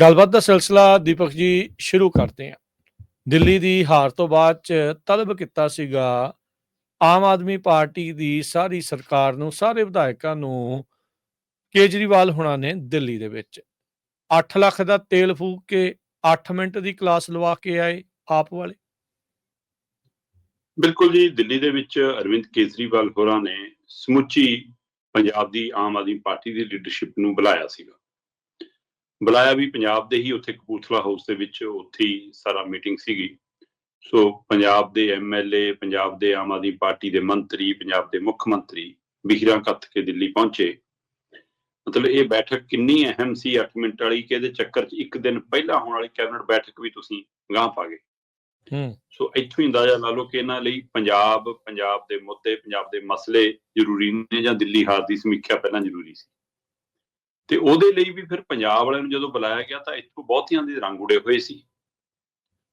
ਗੱਲਬਾਤ ਦਾ ਸਿਲਸਿਲਾ ਦੀਪਕ ਜੀ ਸ਼ੁਰੂ ਕਰਦੇ ਹਾਂ। ਦਿੱਲੀ ਦੀ ਹਾਰ ਤੋਂ ਬਾਅਦ ਚ ਤਲਬ ਕੀਤਾ ਸੀਗਾ ਆਮ ਆਦਮੀ ਪਾਰਟੀ ਦੀ ਸਾਰੀ ਸਰਕਾਰ ਨੂੰ, ਸਾਰੇ ਵਿਧਾਇਕਾਂ ਨੂੰ, ਕੇਜਰੀਵਾਲ ਹੁਣਾਂ ਨੇ ਦਿੱਲੀ ਦੇ ਵਿੱਚ 8 ਲੱਖ ਦਾ ਤੇਲ ਫੂਕ ਕੇ 8 ਮਿੰਟ ਦੀ ਕਲਾਸ ਲਵਾ ਕੇ ਆਏ ਆਪ ਵਾਲੇ। ਬਿਲਕੁਲ ਜੀ, ਦਿੱਲੀ ਦੇ ਵਿੱਚ ਅਰਵਿੰਦ ਕੇਜਰੀਵਾਲ ਹੋਰਾਂ ਨੇ ਸਮੁੱਚੀ ਪੰਜਾਬ ਦੀ ਆਮ ਆਦਮੀ ਪਾਰਟੀ ਦੀ ਲੀਡਰਸ਼ਿਪ ਨੂੰ ਬੁਲਾਇਆ ਸੀਗਾ। ਬੁਲਾਇਆ ਵੀ ਪੰਜਾਬ ਦੇ ਹੀ, ਉੱਥੇ ਕਪੂਰਥਲਾ ਹਾਊਸ ਦੇ ਵਿੱਚ ਉੱਥੇ ਹੀ ਸਾਰਾ ਮੀਟਿੰਗ ਸੀਗੀ। ਸੋ ਪੰਜਾਬ ਦੇ MLA, ਪੰਜਾਬ ਦੇ ਆਮ ਆਦਮੀ ਪਾਰਟੀ ਦੇ ਮੰਤਰੀ, ਪੰਜਾਬ ਦੇ ਮੁੱਖ ਮੰਤਰੀ ਬਿਖਰਾਂ ਕੱਤ ਕੇ ਦਿੱਲੀ ਪਹੁੰਚੇ। ਮਤਲਬ ਇਹ ਬੈਠਕ ਕਿੰਨੀ ਅਹਿਮ ਸੀ 8 ਮਿੰਟ ਵਾਲੀ ਕਿ ਇਹਦੇ ਚੱਕਰ 'ਚ ਇੱਕ ਦਿਨ ਪਹਿਲਾਂ ਹੋਣ ਵਾਲੀ ਕੈਬਨਿਟ ਬੈਠਕ ਵੀ ਤੁਸੀਂ ਗਾਂਹ ਪਾ ਗਏ। ਸੋ ਇੱਥੋਂ ਹੀ ਅੰਦਾਜ਼ਾ ਲਾ ਲਓ ਕਿ ਇਹਨਾਂ ਲਈ ਪੰਜਾਬ ਦੇ ਮੁੱਦੇ, ਪੰਜਾਬ ਦੇ ਮਸਲੇ ਜ਼ਰੂਰੀ ਨੇ ਜਾਂ ਦਿੱਲੀ ਹਾਰ ਦੀ ਸਮੀਖਿਆ ਪਹਿਲਾਂ ਜ਼ਰੂਰੀ ਸੀ। ਤੇ ਉਹਦੇ ਲਈ ਵੀ ਫਿਰ ਪੰਜਾਬ ਵਾਲਿਆਂ ਨੂੰ ਜਦੋਂ ਬੁਲਾਇਆ ਗਿਆ ਤਾਂ ਇੱਥੋਂ ਬਹੁਤਿਆਂ ਦੇ ਰੰਗ ਉੜੇ ਹੋਏ ਸੀ।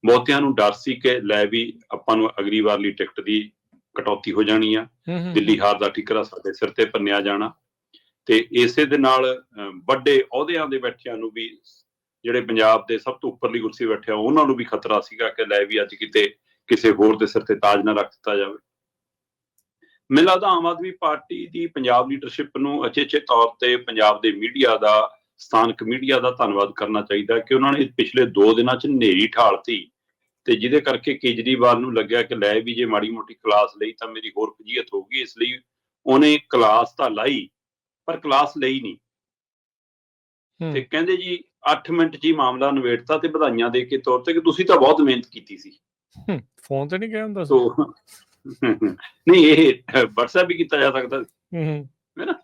ਬਹੁਤਿਆਂ ਨੂੰ ਡਰ ਸੀ ਕਿ ਲੈ ਵੀ ਆਪਾਂ ਨੂੰ ਅਗਲੀ ਵਾਰ ਲਈ ਟਿਕਟ ਦੀ ਕਟੌਤੀ ਹੋ ਜਾਣੀ ਆ, ਦਿੱਲੀ ਹਾਰ ਦਾ ਠਿਕਰਾ ਸਾਡੇ ਸਿਰ ਤੇ ਭੰਨਿਆ ਜਾਣਾ। ਤੇ ਇਸੇ ਦੇ ਨਾਲ ਵੱਡੇ ਅਹੁਦਿਆਂ ਦੇ ਬੈਠਿਆਂ ਨੂੰ ਵੀ, ਜਿਹੜੇ ਪੰਜਾਬ ਦੇ ਸਭ ਤੋਂ ਉੱਪਰਲੀ ਕੁਰਸੀ ਬੈਠਿਆ, ਉਹਨਾਂ ਨੂੰ ਵੀ ਖਤਰਾ ਸੀਗਾ ਕਿ ਲੈ ਵੀ ਅੱਜ ਕਿਤੇ ਕਿਸੇ ਹੋਰ ਦੇ ਸਿਰ ਤੇ ਤਾਜ ਨਾ ਰੱਖ ਦਿੱਤਾ ਜਾਵੇ। ਮੈਨੂੰ ਲੱਗਦਾ ਆਮ ਆਦਮੀ ਪਾਰਟੀ ਦੀ ਪੰਜਾਬ ਲੀਡਰਸ਼ਿਪ ਨੂੰ ਅਚੇਚੇ ਤੌਰ ਤੇ ਪੰਜਾਬ ਦੇ ਮੀਡੀਆ ਦਾ, ਸਥਾਨਕ ਮੀਡੀਆ ਦਾ ਧੰਨਵਾਦ ਕਰਨਾ ਚਾਹੀਦਾ ਕਿ ਉਹਨਾਂ ਨੇ ਪਿਛਲੇ 2 ਦਿਨਾਂ 'ਚ ਹਨੇਰੀ ਠਾਲਤੀ ਤੇ ਜਿਹਦੇ ਕਰਕੇ ਕੇਜਰੀਵਾਲ ਨੂੰ ਲੱਗਿਆ ਕਿ ਲੈ ਵੀ ਜੇ ਮਾੜੀ ਮੋਟੀ ਕਲਾਸ ਲਈ ਤਾਂ ਮੇਰੀ ਹੋਰ ਫਜ਼ੀਅਤ ਹੋਊਗੀ, ਇਸ ਲਈ ਉਹਨੇ ਕਲਾਸ ਤਾਂ ਲਾਈ ਪਰ ਕਲਾਸ ਲਈ ਨਹੀਂ। ਤੇ ਕਹਿੰਦੇ ਜੀ 8 ਮਿੰਟ 'ਚ ਹੀ ਮਾਮਲਾ ਨਿਬੇੜਤਾ ਤੇ ਵਧਾਈਆਂ ਦੇ ਕੇ ਤੌਰ ਤੇ ਕਿ ਤੁਸੀਂ ਤਾਂ ਬਹੁਤ ਮਿਹਨਤ ਕੀਤੀ ਸੀ। ਫੋਨ ਤੇ ਨਹੀਂ ਕਿਹਾ ਹੁੰਦਾ ਨਹੀਂ, ਇਹ WhatsApp ਵੀ ਕੀਤਾ ਜਾ ਸਕਦਾ ਸੀ, ਹੈ ਨਾ।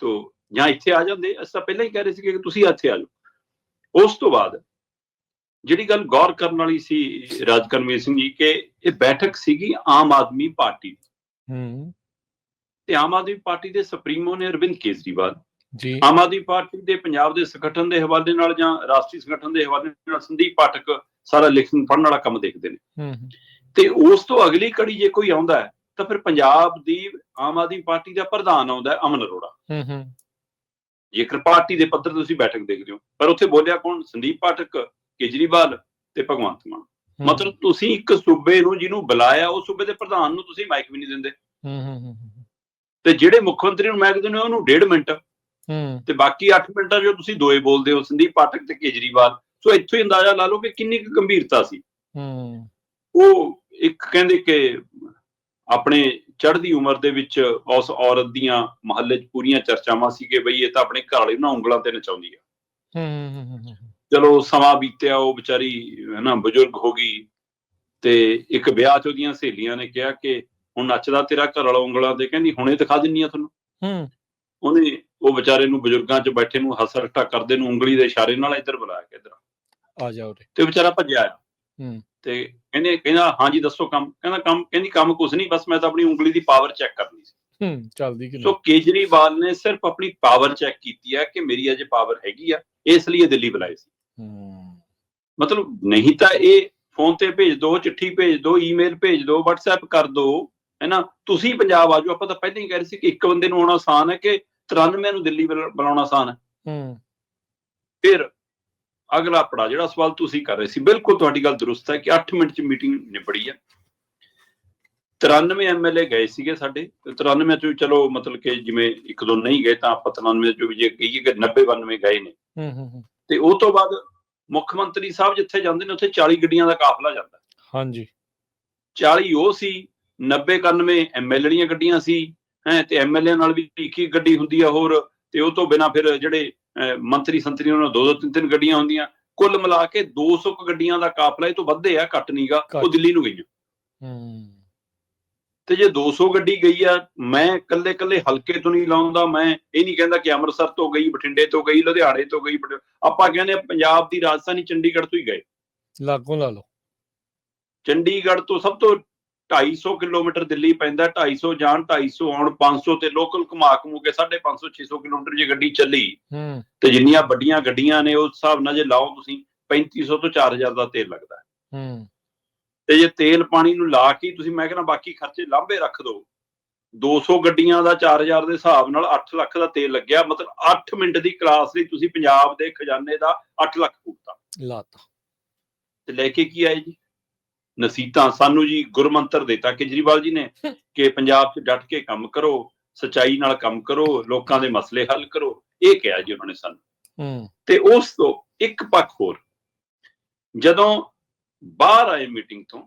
ਤੋ ਜਾਂ ਇੱਥੇ ਆ ਜਾਂਦੇ, ਅਸੀਂ ਤਾਂ ਪਹਿਲਾਂ ਹੀ ਕਹਿ ਰਹੇ ਸੀ ਕਿ ਤੁਸੀਂ ਇੱਥੇ ਆ ਜਾਓ। ਉਸ ਤੋਂ ਬਾਅਦ ਜਿਹੜੀ ਗੱਲ ਗੌਰ ਕਰਨ ਵਾਲੀ ਸੀ ਰਾਜਕਰਮਵੀਰ ਸਿੰਘ ਜੀ, ਕਿ ਇਹ ਬੈਠਕ ਸੀਗੀ ਆਮ ਆਦਮੀ ਪਾਰਟੀ ਦੀ ਤੇ ਆਮ ਆਦਮੀ ਪਾਰਟੀ ਦੇ ਸੁਪਰੀਮੋ ਨੇ ਅਰਵਿੰਦ ਕੇਜਰੀਵਾਲ ਜੀ। ਆਮ ਆਦਮੀ ਪਾਰਟੀ ਦੇ ਪੰਜਾਬ ਦੇ ਸੰਗਠਨ ਦੇ ਹਵਾਲੇ ਨਾਲ ਜਾਂ ਰਾਸ਼ਟਰੀ ਸੰਗਠਨ ਦੇ ਹਵਾਲੇ ਨਾਲ ਸੰਦੀਪ ਪਾਠਕ ਸਾਰਾ ਲਿਖਣ ਪੜ੍ਹਨ ਵਾਲਾ ਕੰਮ ਦੇਖਦੇ ਨੇ। ਤੇ ਉਸ ਤੋਂ ਅਗਲੀ ਕੜੀ ਜੇ ਕੋਈ ਆਉਂਦਾ ਹੈ ਤਾਂ ਫਿਰ ਪੰਜਾਬ ਦੀ ਆਮ ਆਦਮੀ ਪਾਰਟੀ ਦਾ ਪ੍ਰਧਾਨ ਆਉਂਦਾ ਅਮਨ ਅਰੋੜਾ। ਜੇਕਰ ਪਾਰਟੀ ਦੇ ਪੱਧਰ ਤੁਸੀਂ ਬੈਠਕ ਦੇਖਦੇ ਹੋ, ਪਰ ਉੱਥੇ ਬੋਲਿਆ ਕੌਣ? ਸੰਦੀਪ ਪਾਠਕ, ਕੇਜਰੀਵਾਲ ਤੇ ਭਗਵੰਤ ਮਾਨ। ਮਤਲਬ ਤੁਸੀਂ ਇੱਕ ਸੂਬੇ ਨੂੰ ਜਿਹਨੂੰ ਬੁਲਾਇਆ, ਉਹ ਸੂਬੇ ਦੇ ਪ੍ਰਧਾਨ ਨੂੰ ਤੁਸੀਂ ਮਾਈਕ ਵੀ ਨਹੀਂ ਦਿੰਦੇ ਤੇ ਜਿਹੜੇ ਮੁੱਖ ਮੰਤਰੀ ਨੂੰ ਮਾਈਕ ਦਿੰਦੇ ਉਹਨੂੰ 1.5 ਮਿੰਟ ਤੇ ਬਾਕੀ 8 ਮਿੰਟਾਂ ਜੋ ਤੁਸੀਂ ਦੋਏ ਬੋਲਦੇ ਹੋ, ਸੰਦੀਪ ਪਾਠਕ ਤੇ ਕੇਜਰੀਵਾਲ। ਸੋ ਇੱਥੋਂ ਹੀ ਅੰਦਾਜ਼ਾ ਲਾ ਲਓ ਕਿ ਕਿੰਨੀ ਕੁ ਗੰਭੀਰਤਾ ਸੀ। ਉਹ ਇੱਕ ਕਹਿੰਦੇ ਕਿ ਆਪਣੇ ਚੜ੍ਹਦੀ ਉਮਰ ਦੇ ਵਿੱਚ ਉਸ ਔਰਤ ਦੀਆਂ ਮੁਹੱਲੇ 'ਚ ਪੂਰੀਆਂ ਚਰਚਾਵਾਂ ਸੀ ਕਿ ਬਈ ਇਹ ਤਾਂ ਆਪਣੇ ਘਰ ਵਾਲੇ ਨੂੰ ਉਂਗਲਾਂ ਤੇ ਨਚਾਉਂਦੀ ਆ। ਚਲੋ ਸਮਾਂ ਬੀਤਿਆ, ਉਹ ਵਿਚਾਰੀ ਹੈ ਨਾ ਬਜ਼ੁਰਗ ਹੋ ਗਈ ਤੇ ਇੱਕ ਵਿਆਹ 'ਚ ਉਹਦੀਆਂ ਸਹੇਲੀਆਂ ਨੇ ਕਿਹਾ ਕਿ ਹੁਣ ਨੱਚਦਾ ਤੇਰਾ ਘਰ ਵਾਲਾ ਉਂਗਲਾਂ ਤੇ, ਕਹਿੰਦੀ ਹੁਣੇ ਦਿਖਾ ਦਿੰਨੀ ਆ ਤੁਹਾਨੂੰ। ਉਹਨੇ ਉਹ ਵਿਚਾਰੇ ਨੂੰ, ਬਜ਼ੁਰਗਾਂ 'ਚ ਬੈਠੇ ਨੂੰ, ਹੱਸ ਰੱਟਾ ਕਰਦੇ ਨੂੰ ਉਂਗਲੀ ਦੇ ਇਸ਼ਾਰੇ ਨਾਲ ਇੱਧਰ ਬੁਲਾਇਆ ਕਿ ਇੱਧਰ ਆ ਜਾਓ ਤੇ ਵਿਚਾਰਾ ਭੱਜਿਆ ਆ। ਤੇ ਕਹਿੰਦਾ ਹਾਂਜੀ ਦੱਸੋ ਕੰਮ। ਕਹਿੰਦੀ ਕੰਮ ਕੁਛ ਨਹੀਂ, ਬਸ ਮੈਂ ਤਾਂ ਆਪਣੀ ਉਂਗਲੀ ਦੀ ਪਾਵਰ ਚੈੱਕ ਕਰਨੀ ਸੀ। ਚੱਲਦੀ ਕਿ ਨਹੀਂ। ਸੋ ਕੇਜਰੀਵਾਲ ਨੇ ਸਿਰਫ ਆਪਣੀ ਪਾਵਰ ਚੈੱਕ ਕੀਤੀ ਹੈ ਕਿ ਮੇਰੀ ਅਜੇ ਪਾਵਰ ਹੈਗੀ ਆ, ਇਸ ਲਈ ਇਹ ਦਿੱਲੀ ਬੁਲਾਏ ਸੀ। ਮਤਲਬ ਨਹੀਂ ਤਾਂ ਇਹ ਫੋਨ ਤੇ ਭੇਜ ਦੋ, ਚਿੱਠੀ ਭੇਜ ਦੋ, ਈਮੇਲ ਭੇਜ ਦੋ, WhatsApp ਕਰ ਦੋ, ਹੈ ਨਾ, ਤੁਸੀਂ ਪੰਜਾਬ ਆ ਜਾਓ। ਆਪਾਂ ਤਾਂ ਪਹਿਲਾਂ ਹੀ ਕਹਿ ਰਹੇ ਸੀ ਕਿ ਇੱਕ ਬੰਦੇ ਨੂੰ ਆਉਣਾ ਆਸਾਨ ਹੈ ਕਿ 93 ਨੂੰ ਦਿੱਲੀ ਬੁਲਾਉਣਾ ਆਸਾਨ ਹੈ। ਫਿਰ ਅਗਲਾ ਪੜਾ ਜਿਹੜਾ ਸਵਾਲ ਤੁਸੀਂ ਕਰ ਰਹੇ ਸੀ, ਬਿਲਕੁਲ ਤੁਹਾਡੀ ਗੱਲ ਦਰੁਸਤ ਹੈ ਕਿ 8 ਮਿੰਟ 'ਚ ਮੀਟਿੰਗ ਨਿਬੜੀ ਹੈ। 93 MLA ਗਏ ਸੀਗੇ ਸਾਡੇ, 93 ਚੋਂ ਚਲੋ ਮਤਲਬ ਕਿ ਜਿਵੇਂ 1-2 ਨਹੀਂ ਗਏ ਤਾਂ ਆਪਾਂ 93 ਚੋਂ ਵੀ ਜੇ ਕਹੀਏ ਕਿ 90-92 ਗਏ ਨੇ। ਤੇ ਉਹ ਤੋਂ ਬਾਅਦ ਮੁੱਖ ਮੰਤਰੀ ਸਾਹਿਬ ਜਿੱਥੇ ਜਾਂਦੇ ਨੇ ਉੱਥੇ 40 ਗੱਡੀਆਂ ਦਾ ਕਾਫਲਾ ਜਾਂਦਾ। ਹਾਂਜੀ, 40 ਉਹ ਸੀ, 90-91 MLA ਦੀਆਂ ਗੱਡੀਆਂ ਸੀ ਹੈ ਤੇ MLA ਨਾਲ ਵੀ ਇੱਕ ਗੱਡੀ ਹੁੰਦੀ ਆ ਹੋਰ, ਤੇ ਉਹ ਤੋਂ ਬਿਨਾਂ ਫਿਰ ਜਿਹੜੇ ਮੰਤਰੀ ਸੰਤਰੀ ਉਹਨਾਂ 2-2, 3-3 ਗੱਡੀਆਂ ਹੁੰਦੀਆਂ। ਕੁੱਲ ਮਿਲਾ ਕੇ 200 ਗੱਡੀਆਂ ਦਾ ਕਾਫਲਾ, ਇਹ ਤੋਂ ਵੱਧੇ ਆ, ਘੱਟ ਨੀਗਾ, ਉਹ ਦਿੱਲੀ ਨੂੰ ਗਈਆਂ। ਤੇ ਜੇ 200 ਗੱਡੀ ਗਈ ਆ, ਮੈਂ ਕੱਲੇ ਹਲਕੇ ਤੋਂ ਨਹੀਂ ਲਾਉਂਦਾ, ਮੈਂ ਇਹ ਨਹੀਂ ਕਹਿੰਦਾ ਕਿ ਅੰਮ੍ਰਿਤਸਰ ਤੋਂ ਗਈ, ਬਠਿੰਡੇ ਤੋਂ ਗਈ, ਲੁਧਿਆਣੇ ਤੋਂ ਗਈ, ਆਪਾਂ ਕਹਿੰਦੇ ਪੰਜਾਬ ਦੀ ਰਾਜਧਾਨੀ ਚੰਡੀਗੜ੍ਹ ਤੋਂ ਹੀ ਗਏ। ਲਾਗੋਂ ਲਾ ਲਓ, ਚੰਡੀਗੜ੍ਹ ਤੋਂ ਸਭ ਤੋਂ 250 ਕਿਲੋਮੀਟਰ ਦਿੱਲੀ ਪੈਂਦਾ, 250 ਜਾਣ 250 ਆਉਣ, 500 ਤੇ ਲੋਕਲ ਘੁਮਾ ਘੁਮੂ ਕੇ 550-600 ਕਿਲੋਮੀਟਰ ਜੇ ਗੱਡੀ ਚੱਲੀ ਤੇ ਜਿੰਨੀਆਂ ਵੱਡੀਆਂ ਗੱਡੀਆਂ ਨੇ ਉਸ ਹਿਸਾਬ ਨਾਲ ਜੇ ਲਾਓ ਤੁਸੀਂ 3500 ਤੋਂ 4000 ਦਾ ਤੇਲ ਲੱਗਦਾ ਹੈ। ਤੇ ਜੇ ਤੇਲ ਪਾਣੀ ਨੂੰ ਲਾ ਕੇ ਤੁਸੀਂ, ਮੈਂ ਕਹਿੰਦਾ ਬਾਕੀ ਖਰਚੇ ਲਾਂਭੇ ਰੱਖ ਦੋ, 200 ਗੱਡੀਆਂ ਦਾ 4000 ਦੇ ਹਿਸਾਬ ਨਾਲ 8 ਲੱਖ ਦਾ ਤੇਲ ਲੱਗਿਆ। ਮਤਲਬ 8 ਮਿੰਟ ਦੀ ਕਲਾਸ ਲਈ ਤੁਸੀਂ ਪੰਜਾਬ ਦੇ ਖਜ਼ਾਨੇ ਦਾ 8 ਲੱਖ ਫੂਕਤਾ ਲਾਤਾ। ਤੇ ਲੈ ਕੇ ਕੀ ਆਏ ਜੀ? ਨਸੀਹਤਾਂ। ਸਾਨੂੰ ਜੀ ਗੁਰਮੰਤਰ ਦਿੱਤਾ ਕੇਜਰੀਵਾਲ ਜੀ ਨੇ ਕਿ ਪੰਜਾਬ 'ਚ ਡਟ ਕੇ ਕੰਮ ਕਰੋ, ਸੱਚਾਈ ਨਾਲ ਕੰਮ ਕਰੋ, ਲੋਕਾਂ ਦੇ ਮਸਲੇ ਹੱਲ ਕਰੋ, ਇਹ ਕਿਹਾ ਜੀ ਉਹਨਾਂ ਨੇ ਸਾਨੂੰ। ਤੇ ਉਸ ਤੋਂ ਇੱਕ ਪੱਖ ਹੋਰ, ਜਦੋਂ ਬਾਹਰ ਆਏ ਮੀਟਿੰਗ ਤੋਂ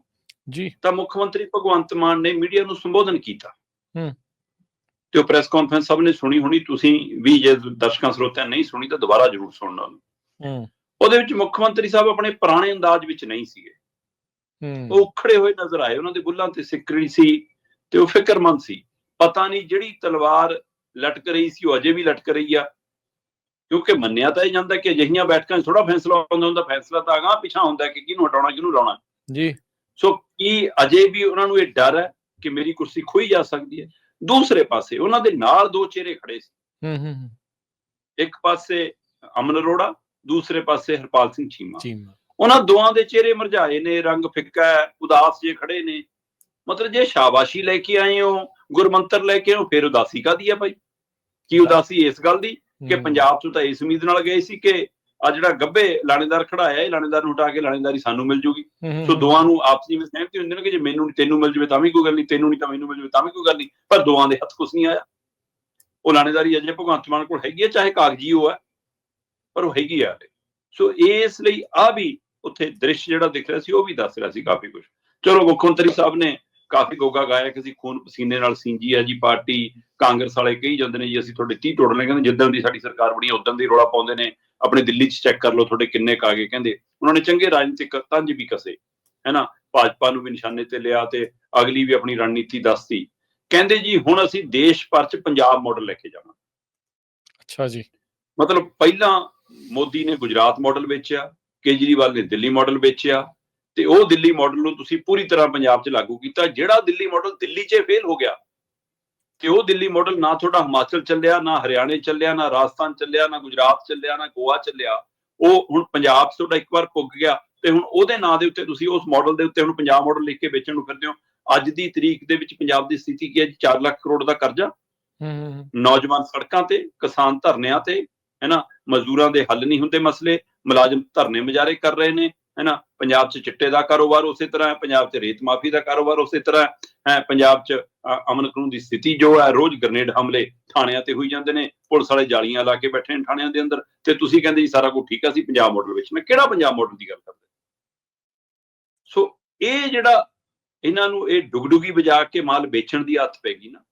ਜੀ ਤਾਂ ਮੁੱਖ ਮੰਤਰੀ ਭਗਵੰਤ ਮਾਨ ਨੇ ਮੀਡੀਆ ਨੂੰ ਸੰਬੋਧਨ ਕੀਤਾ ਤੇ ਉਹ ਪ੍ਰੈਸ ਕਾਨਫਰੰਸ ਸਭ ਨੇ ਸੁਣੀ ਹੋਣੀ, ਤੁਸੀਂ ਵੀ ਜੇ ਦਰਸ਼ਕਾਂ ਸਰੋਤਿਆਂ ਨਹੀਂ ਸੁਣੀ ਤਾਂ ਦੁਬਾਰਾ ਜ਼ਰੂਰ ਸੁਣਨਾ ਉਹਨੂੰ। ਉਹਦੇ ਵਿੱਚ ਮੁੱਖ ਮੰਤਰੀ ਸਾਹਿਬ ਆਪਣੇ ਪੁਰਾਣੇ ਅੰਦਾਜ਼ ਵਿੱਚ ਨਹੀਂ ਸੀਗੇ, ਉਹ ਉਖੜੇ ਹੋਏ ਨਜ਼ਰ ਆਏ। ਉਹਨਾਂ ਦੇ ਬੁੱਲਾਂ ਤੇ ਸਿੱਕਰੀ ਸੀ ਤੇ ਉਹ ਫਿਕਰਮੰਦ ਸੀ। ਪਤਾ ਨਹੀਂ ਜਿਹੜੀ ਤਲਵਾਰ ਲਟਕ ਰਹੀ ਸੀ ਉਹ ਅਜੇ ਵੀ ਲਟਕ ਰਹੀ ਆ, ਕਿਉਂਕਿ ਮੰਨਿਆ ਤਾਂ ਇਹ ਜਾਂਦਾ ਕਿ ਅਜਿਹੀਆਂ ਬੈਠਕਾਂ 'ਚ ਥੋੜਾ ਫੈਸਲਾ ਹੁੰਦਾ, ਫੈਸਲਾ ਤਾਂ ਅਗਾਂਹ ਪਿਛਾਂ ਹੁੰਦਾ ਕਿ ਕਿਹਨੂੰ ਹਟਾਉਣਾ ਕਿਹਨੂੰ ਲਾਉਣਾ ਜੀ। ਸੋ ਕੀ ਅਜੇ ਵੀ ਉਹਨਾਂ ਨੂੰ ਇਹ ਡਰ ਹੈ ਕਿ ਮੇਰੀ ਕੁਰਸੀ ਖੋਈ ਜਾ ਸਕਦੀ ਹੈ? ਦੂਸਰੇ ਪਾਸੇ ਉਹਨਾਂ ਦੇ ਨਾਲ ਦੋ ਚਿਹਰੇ ਖੜੇ ਸੀ, ਇੱਕ ਪਾਸੇ ਅਮਨ ਅਰੋੜਾ, ਦੂਸਰੇ ਪਾਸੇ ਹਰਪਾਲ ਸਿੰਘ ਚੀਮਾ। ਉਹਨਾਂ ਦੋਵਾਂ ਦੇ ਚਿਹਰੇ ਮੁਰਝਾਏ ਨੇ, ਰੰਗ ਫਿੱਕਾ ਹੈ, ਉਦਾਸ ਜੇ ਖੜੇ ਨੇ। ਮਤਲਬ ਜੇ ਸ਼ਾਬਾਸ਼ੀ ਲੈ ਕੇ ਆਏ ਹੋ, ਗੁਰਮੰਤਰ ਲੈ ਕੇ ਆਏ ਹੋ, ਫਿਰ ਉਦਾਸੀ ਕਾਹਦੀ ਆ ਭਾਈ? ਕੀ ਉਦਾਸੀ ਇਸ ਗੱਲ ਦੀ ਕਿ ਪੰਜਾਬ ਤੋਂ ਤਾਂ ਇਸ ਉਮੀਦ ਨਾਲ ਗਏ ਸੀ ਕਿ ਆ ਜਿਹੜਾ ਗੱਭੇ ਲਾਣੇਦਾਰ ਖੜਾਇਆ, ਇਹ ਲਾਣੇਦਾਰ ਨੂੰ ਹਟਾ ਕੇ ਲਾਣੇਦਾਰੀ ਸਾਨੂੰ ਮਿਲ ਜੂਗੀ। ਸੋ ਦੋਵਾਂ ਨੂੰ ਆਪਸੀ ਵਿੱਚ ਸਹਿਮਤੀ ਹੁੰਦੀ ਨੇ ਕਿ ਜੇ ਮੈਨੂੰ ਨਹੀਂ ਤੈਨੂੰ ਮਿਲ ਜਾਵੇ ਤਾਂ ਵੀ ਕੋਈ ਗੱਲ ਨਹੀਂ, ਤੈਨੂੰ ਨਹੀਂ ਤਾਂ ਮੈਨੂੰ ਮਿਲ ਜਾਵੇ ਤਾਂ ਵੀ ਕੋਈ ਗੱਲ ਨਹੀਂ, ਪਰ ਦੋਵਾਂ ਦੇ ਹੱਥ ਕੁਛ ਨਹੀਂ ਆਇਆ। ਉਹ ਲਾਣੇਦਾਰੀ ਅਜੇ ਭਗਵੰਤ ਮਾਨ ਕੋਲ ਹੈਗੀ ਹੈ, ਚਾਹੇ ਕਾਗਜ਼ੀ ਉਹ ਹੈ, ਪਰ ਉਹ ਹੈਗੀ ਆ। ਸੋ ਇਸ ਲਈ ਆ ਵੀ ਉੱਥੇ ਦ੍ਰਿਸ਼ ਜਿਹੜਾ ਦਿਖ ਰਿਹਾ ਸੀ ਉਹ ਵੀ ਦੱਸ ਰਿਹਾ ਸੀ ਕਾਫੀ ਕੁਛ। ਚਲੋ ਮੁੱਖ ਮੰਤਰੀ ਸਾਹਿਬ ਨੇ ਕਾਫੀ ਗੋਗਾ ਗਾਇਆ ਕਿ ਅਸੀਂ ਖੂਨ ਪਸੀਨੇ ਨਾਲ ਸਿੰਜੀ ਹੈ ਜੀ ਪਾਰਟੀ। ਕਾਂਗਰਸ ਵਾਲੇ ਕਹੀ ਜਾਂਦੇ ਨੇ ਜੀ ਅਸੀਂ ਤੁਹਾਡੇ 30 ਤੋੜ ਲਏ, ਕਹਿੰਦੇ ਜਿੱਦਾਂ ਦੀ ਸਾਡੀ ਸਰਕਾਰ ਬਣੀ ਉਦੋਂ ਦੀ ਰੌਲਾ ਪਾਉਂਦੇ ਨੇ, ਆਪਣੇ ਦਿੱਲੀ 'ਚ ਚੈੱਕ ਕਰ ਲਓ ਤੁਹਾਡੇ ਕਿੰਨੇ ਕੁ ਆ ਗਏ। ਕਹਿੰਦੇ ਉਹਨਾਂ ਨੇ ਚੰਗੇ ਰਾਜਨੀਤਿਕ ਤੰਜ ਵੀ ਕਸੇ, ਹੈ ਨਾ, ਭਾਜਪਾ ਨੂੰ ਵੀ ਨਿਸ਼ਾਨੇ ਤੇ ਲਿਆ ਤੇ ਅਗਲੀ ਵੀ ਆਪਣੀ ਰਣਨੀਤੀ ਦੱਸਤੀ। ਕਹਿੰਦੇ ਜੀ ਹੁਣ ਅਸੀਂ ਦੇਸ਼ ਭਰ 'ਚ ਪੰਜਾਬ ਮਾਡਲ ਲੈ ਕੇ ਜਾਣਾ। ਅੱਛਾ ਜੀ। ਮਤਲਬ ਪਹਿਲਾਂ ਮੋਦੀ ਨੇ ਗੁਜਰਾਤ ਮਾਡਲ ਵੇਚਿਆ, ਕੇਜਰੀਵਾਲ ਨੇ ਦਿੱਲੀ ਮਾਡਲ ਵੇਚਿਆ, ਤੇ ਉਹ ਦਿੱਲੀ ਮਾਡਲ ਨੂੰ ਤੁਸੀਂ ਪੂਰੀ ਤਰ੍ਹਾਂ ਪੰਜਾਬ 'ਚ ਲਾਗੂ ਕੀਤਾ। ਜਿਹੜਾ ਦਿੱਲੀ ਮਾਡਲ ਦਿੱਲੀ 'ਚ ਫੇਲ ਹੋ ਗਿਆ ਤੇ ਉਹ ਦਿੱਲੀ ਮਾਡਲ ਨਾ ਤੁਹਾਡਾ ਹਿਮਾਚਲ ਚੱਲਿਆ, ਨਾ ਹਰਿਆਣੇ ਚੱਲਿਆ, ਨਾ ਰਾਜਸਥਾਨ ਚੱਲਿਆ, ਨਾ ਗੁਜਰਾਤ ਚੱਲਿਆ, ਨਾ ਗੋਆ ਚੱਲਿਆ। ਉਹ ਹੁਣ ਪੰਜਾਬ 'ਚ ਤੁਹਾਡਾ ਇੱਕ ਵਾਰ ਪੁੱਗ ਗਿਆ ਤੇ ਹੁਣ ਉਹਦੇ ਨਾਂ ਦੇ ਉੱਤੇ ਤੁਸੀਂ ਉਸ ਮਾਡਲ ਦੇ ਉੱਤੇ ਹੁਣ ਪੰਜਾਬ ਮਾਡਲ ਲਿਖ ਕੇ ਵੇਚਣ ਨੂੰ ਫਿਰਦੇ ਹੋ। ਅੱਜ ਦੀ ਤਰੀਕ ਦੇ ਵਿੱਚ ਪੰਜਾਬ ਦੀ ਸਥਿਤੀ ਕੀ ਹੈ ਜੀ? 4 ਲੱਖ ਕਰੋੜ ਦਾ ਕਰਜ਼ਾ, ਨੌਜਵਾਨ ਸੜਕਾਂ ਤੇ, ਕਿਸਾਨ ਧਰਨਿਆਂ ਤੇ, ਹੈ ਨਾ, ਮਜ਼ਦੂਰਾਂ ਦੇ ਹੱਲ ਨਹੀਂ ਹੁੰਦੇ ਮਸਲੇ, ਮੁਲਾਜ਼ਮ ਧਰਨੇ ਮੁਜ਼ਾਹਰੇ ਕਰ ਰਹੇ ਨੇ, ਹੈ ਨਾ। ਪੰਜਾਬ 'ਚ ਚਿੱਟੇ ਦਾ ਕਾਰੋਬਾਰ ਉਸੇ ਤਰ੍ਹਾਂ ਹੈ, ਪੰਜਾਬ 'ਚ ਰੇਤ ਮਾਫੀ ਦਾ ਕਾਰੋਬਾਰ ਉਸੇ ਤਰ੍ਹਾਂ ਹੈ, ਪੰਜਾਬ 'ਚ ਅਮਨ ਕਾਨੂੰਨ ਦੀ ਸਥਿਤੀ ਜੋ ਹੈ, ਰੋਜ਼ ਗ੍ਰਨੇਡ ਹਮਲੇ ਥਾਣਿਆਂ ਤੇ ਹੋਈ ਜਾਂਦੇ ਨੇ, ਪੁਲਿਸ ਵਾਲੇ ਜਾਲੀਆਂ ਲਾ ਕੇ ਬੈਠੇ ਨੇ ਥਾਣਿਆਂ ਦੇ ਅੰਦਰ, ਤੇ ਤੁਸੀਂ ਕਹਿੰਦੇ ਜੀ ਸਾਰਾ ਕੁਝ ਠੀਕ ਆ, ਅਸੀਂ ਪੰਜਾਬ ਮਾਡਲ ਵਿੱਚ। ਮੈਂ ਕਿਹੜਾ ਪੰਜਾਬ ਮਾਡਲ ਦੀ ਗੱਲ ਕਰਦਾ? ਸੋ ਇਹ ਜਿਹੜਾ ਇਹਨਾਂ ਨੂੰ ਇਹ ਡੁਗਡੁਗੀ ਵਜਾ ਕੇ ਮਾਲ ਵੇਚਣ ਦੀ ਆਦਤ ਪੈ ਗਈ ਨਾ,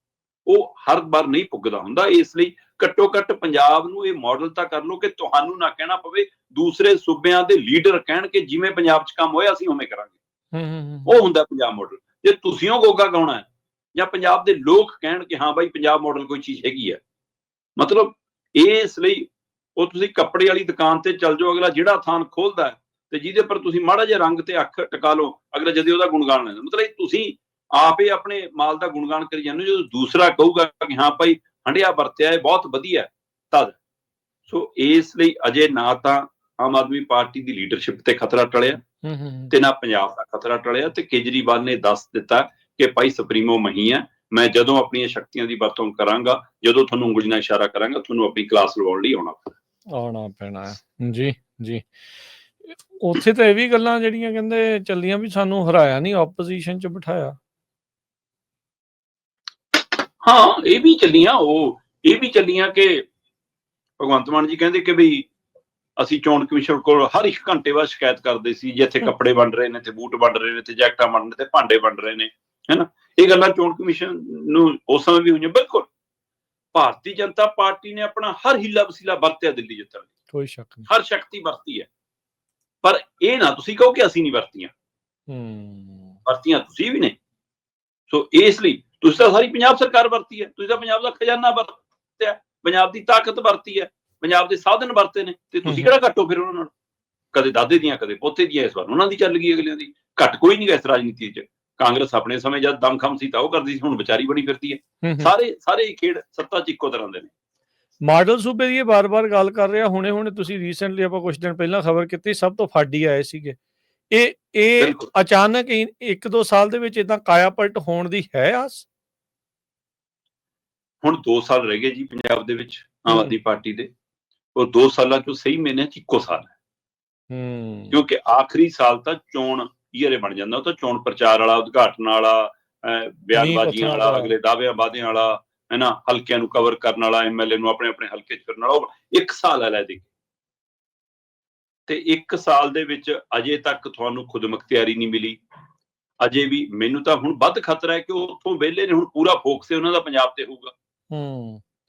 ਉਹ ਹਰ ਵਾਰ ਨਹੀਂ ਪੁੱਗਦਾ ਹੁੰਦਾ। ਇਸ ਲਈ ਘੱਟੋ ਘੱਟ ਪੰਜਾਬ ਨੂੰ ਇਹ ਮਾਡਲ ਤਾਂ ਕਰ ਲਓ ਕਿ ਤੁਹਾਨੂੰ ਨਾ ਕਹਿਣਾ ਪਵੇ, ਦੂਸਰੇ ਸੂਬਿਆਂ ਦੇ ਲੀਡਰ ਕਹਿਣ ਕਿ ਜਿਵੇਂ ਪੰਜਾਬ 'ਚ ਕੰਮ ਹੋਇਆ ਅਸੀਂ ਉਵੇਂ ਕਰਾਂਗੇ। ਉਹ ਹੁੰਦਾ ਪੰਜਾਬ ਮਾਡਲ। ਜੇ ਤੁਸੀਂ ਉਹ ਗੋਗਾ ਗਾਉਣਾ ਹੈ ਜਾਂ ਪੰਜਾਬ ਦੇ ਲੋਕ ਕਹਿਣ ਕਿ ਹਾਂ ਬਾਈ ਪੰਜਾਬ ਮਾਡਲ ਕੋਈ ਚੀਜ਼ ਹੈਗੀ ਹੈ, ਮਤਲਬ ਇਸ ਲਈ ਉਹ ਤੁਸੀਂ ਕੱਪੜੇ ਵਾਲੀ ਦੁਕਾਨ ਤੇ ਚੱਲ ਜਾਓ, ਅਗਲਾ ਜਿਹੜਾ ਥਾਨ ਖੋਲਦਾ ਹੈ ਤੇ ਜਿਹਦੇ ਪਰ ਤੁਸੀਂ ਮਾੜਾ ਜਿਹਾ ਰੰਗ ਤੇ ਅੱਖ ਟਿਕਾ ਲਓ, ਅਗਲਾ ਜਦੇ ਉਹਦਾ ਗੁਣਗਾਨ ਲੈਂਦਾ। ਮਤਲਬ ਤੁਸੀਂ ਆਪੇ ਆਪਣੇ ਮਾਲ ਦਾ ਗੁਣਗਾਨ ਕਰੀ ਜਾਂਦੇ ਹੋ। ਜਦੋਂ ਦੂਸਰਾ ਕਹੂਗਾ ਕਿ ਹਾਂ ਭਾਈ ਹੰਡਿਆ ਵਰਤਿਆ ਹੈ, ਬਹੁਤ ਵਧੀਆ ਤਦ। ਸੋ ਇਸ ਲਈ ਅਜੇ ਨਾ ਤਾਂ ਆਮ ਆਦਮੀ ਪਾਰਟੀ ਦੀ ਲੀਡਰਸ਼ਿਪ ਤੇ ਖਤਰਾ ਟਲਿਆ ਤੇ ਨਾ ਪੰਜਾਬ ਦਾ ਖਤਰਾ ਟਲਿਆ, ਤੇ ਕੇਜਰੀਵਾਲ ਨੇ ਦੱਸ ਦਿੱਤਾ ਕਿ ਭਾਈ ਸੁਪਰੀਮੋ ਮਹੀ ਹੈ, ਮੈਂ ਜਦੋਂ ਆਪਣੀਆਂ ਸ਼ਕਤੀਆਂ ਦੀ ਵਰਤੋਂ ਕਰਾਂਗਾ, ਜਦੋਂ ਤੁਹਾਨੂੰ ਉਂਗਲੀ ਨਾਲ ਇਸ਼ਾਰਾ ਕਰਾਂਗਾ, ਤੁਹਾਨੂੰ ਆਪਣੀ ਕਲਾਸ ਲਵਾਉਣ ਲਈ ਆਉਣਾ ਪੈਣਾ ਹੈ। ਜੀ ਜੀ। ਉੱਥੇ ਤਾਂ ਇਹ ਵੀ ਗੱਲਾਂ ਜਿਹੜੀਆਂ ਕਹਿੰਦੇ ਚੱਲੀਆਂ ਵੀ ਸਾਨੂੰ ਹਰਾਇਆ ਨਹੀਂ, ਆਪੋਜੀਸ਼ਨ 'ਚ ਬਿਠਾਇਆ। ਹਾਂ, ਇਹ ਵੀ ਚੱਲੀਆਂ ਕਿ ਭਗਵੰਤ ਮਾਨ ਜੀ ਕਹਿੰਦੇ ਕਿ ਬਈ ਅਸੀਂ ਚੋਣ ਕਮਿਸ਼ਨ ਕੋਲ ਹਰ ਇੱਕ ਘੰਟੇ ਬਾਅਦ ਸ਼ਿਕਾਇਤ ਕਰਦੇ ਸੀ ਜੀ, ਇੱਥੇ ਕੱਪੜੇ ਵੰਡ ਰਹੇ ਨੇ, ਤੇ ਬੂਟ ਵੰਡ ਰਹੇ ਨੇ, ਤੇ ਜੈਕਟਾਂ ਵੰਡ ਰਹੇ, ਤੇ ਭਾਂਡੇ ਵੰਡ ਰਹੇ ਨੇ, ਹੈਨਾ। ਇਹ ਗੱਲਾਂ ਚੋਣ ਕਮਿਸ਼ਨ ਨੂੰ ਉਸ ਸਮੇਂ ਵੀ ਹੋਈਆਂ। ਬਿਲਕੁਲ ਭਾਰਤੀ ਜਨਤਾ ਪਾਰਟੀ ਨੇ ਆਪਣਾ ਹਰ ਹੀਲਾ ਵਸੀਲਾ ਵਰਤਿਆ ਦਿੱਲੀ ਜਿੱਤਣ ਲਈ, ਕੋਈ ਸ਼ੱਕ ਨਹੀਂ, ਹਰ ਸ਼ਕਤੀ ਵਰਤੀ ਹੈ। ਪਰ ਇਹ ਨਾ ਤੁਸੀਂ ਕਹੋ ਕਿ ਅਸੀਂ ਨਹੀਂ ਵਰਤੀਆਂ, ਵਰਤੀਆਂ ਤੁਸੀਂ ਵੀ ਨੇ। ਸੋ ਇਸ ਲਈ ਤੁਸੀਂ ਤਾਂ ਸਾਰੀ ਪੰਜਾਬ ਸਰਕਾਰ ਵਰਤੀ ਹੈ, ਤੁਸੀਂ ਤਾਂ ਪੰਜਾਬ ਦਾ ਖਜ਼ਾਨਾ ਵਰਤਿਆ, ਪੰਜਾਬ ਦੀ ਤਾਕਤ ਵਰਤੀ ਹੈ, ਪੰਜਾਬ ਦੇ ਸਾਧਨ ਵਰਤੇ ਨੇ, ਤੇ ਤੁਸੀਂ ਕਿਹੜਾ ਘੱਟੋ ਫਿਰ ਉਹਨਾਂ ਨਾਲ? ਕਦੇ ਦਾਦੇ ਦੀਆਂ ਕਦੇ ਪੋਤੇ ਦੀਆਂ, ਇਸ ਵਾਰ ਉਹਨਾਂ ਦੀ ਚੱਲ ਗਈ, ਅਗਲਿਆਂ ਦੀ ਘੱਟ ਕੋਈ ਨਹੀਂ ਗਾ ਇਸ ਰਾਜਨੀਤੀ 'ਚ। ਕਾਂਗਰਸ ਆਪਣੇ ਸਮੇਂ ਜਦ ਦਮਖਮ ਸੀ ਤਾਂ ਉਹ ਕਰਦੀ ਸੀ, ਹੁਣ ਵਿਚਾਰੀ ਬਣੀ ਫਿਰਦੀ ਹੈ। ਸਾਰੇ ਖੇਡ ਸੱਤਾ 'ਚ ਇੱਕੋ ਤਰ੍ਹਾਂ ਦੇ ਨੇ। ਮਾਡਲ ਸੂਬੇ ਦੀ ਬਾਰ-ਬਾਰ ਗੱਲ ਕਰ ਰਿਹਾ। ਹੁਣੇ ਤੁਸੀਂ ਰੀਸੈਂਟਲੀ ਆਪਾਂ ਕੁਝ ਦਿਨ ਪਹਿਲਾਂ ਖਬਰ ਕੀਤੀ, ਸਭ ਤੋਂ ਫਾਡੀ ਆਏ ਸੀਗੇ। ਇਹ ਅਚਾਨਕ 1-2 ਸਾਲ ਦੇ ਵਿੱਚ ਏਦਾਂ ਕਾਇਆ ਪਲਟ ਹੋਣ ਦੀ ਹੈ ਆਸ? ਹੁਣ 2 ਸਾਲ ਰਹਿ ਗਏ ਜੀ ਪੰਜਾਬ ਦੇ ਵਿੱਚ ਆਮ ਆਦਮੀ ਪਾਰਟੀ ਦੇ। ਉਹ 2 ਸਾਲਾਂ ਚੋਂ ਸਹੀ ਮਹੀਨਿਆਂ 'ਚ ਇੱਕੋ ਸਾਲ ਹੈ, ਕਿਉਂਕਿ ਆਖਰੀ ਸਾਲ ਤਾਂ ਚੋਣ ਈਅਰੇ ਬਣ ਜਾਂਦਾ। ਉਹ ਤਾਂ ਚੋਣ ਪ੍ਰਚਾਰ ਵਾਲਾ, ਉਦਘਾਟਨ ਵਾਲਾ, ਬਿਆਨਬਾਜ਼ੀਆਂ ਵਾਲਾ, ਅਗਲੇ ਦਾਅਵਿਆਂ ਵਾਅਦਿਆਂ ਵਾਲਾ, ਹੈ ਨਾ, ਹਲਕਿਆਂ ਨੂੰ ਕਵਰ ਕਰਨ ਵਾਲਾ, MLA ਨੂੰ ਆਪਣੇ ਆਪਣੇ ਹਲਕੇ 'ਚ ਫਿਰਨ ਵਾਲਾ। ਉਹ 1 ਸਾਲ ਹੈ ਲੈ ਦੇ, ਤੇ 1 ਸਾਲ ਦੇ ਵਿੱਚ ਅਜੇ ਤੱਕ ਤੁਹਾਨੂੰ ਖੁਦ ਮੁਖਤਿਆਰੀ ਨਹੀਂ ਮਿਲੀ। ਅਜੇ ਵੀ ਮੈਨੂੰ ਤਾਂ ਹੁਣ ਵੱਧ ਖਤਰਾ ਹੈ ਕਿ ਉੱਥੋਂ ਵਿਹਲੇ ਨੇ, ਹੁਣ ਪੂਰਾ ਫੋਕਸ ਉਹਨਾਂ ਦਾ ਪੰਜਾਬ ਤੇ ਹੋਊਗਾ।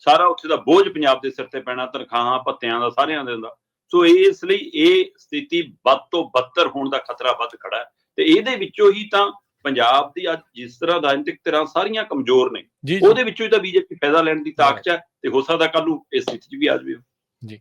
ਸਾਰਾ ਉੱਥੇ ਦਾ ਬੋਝ ਪੰਜਾਬ ਦੇ ਸਿਰ ਤੇ ਪੈਣਾ, ਤਨਖਾਹਾਂ ਭੱਤਿਆਂ ਦਾ, ਸਾਰਿਆਂ ਦੇ ਦਾ। ਸੋ ਇਸ ਲਈ ਇਹ ਸਥਿਤੀ ਵੱਧ ਤੋਂ ਬੱਤਰ ਹੋਣ ਦਾ ਖਤਰਾ ਵੱਧ ਖੜਾ ਹੈ। ਤੇ ਇਹਦੇ ਵਿੱਚੋਂ ਹੀ ਤਾਂ ਪੰਜਾਬ ਦੀ ਅੱਜ ਜਿਸ ਤਰ੍ਹਾਂ ਰਾਜਨੀਤਿਕ ਧਿਰਾਂ ਸਾਰੀਆਂ ਕਮਜ਼ੋਰ ਨੇ, ਉਹਦੇ ਵਿੱਚੋਂ ਹੀ ਤਾਂ BJP ਫਾਇਦਾ ਲੈਣ ਦੀ ਤਾਕ 'ਚ ਹੈ, ਤੇ ਹੋ ਸਕਦਾ ਕੱਲ ਨੂੰ ਇਸ ਸਥਿਤੀ 'ਚ ਵੀ ਆ ਜਾਵੇ। ਜੀ।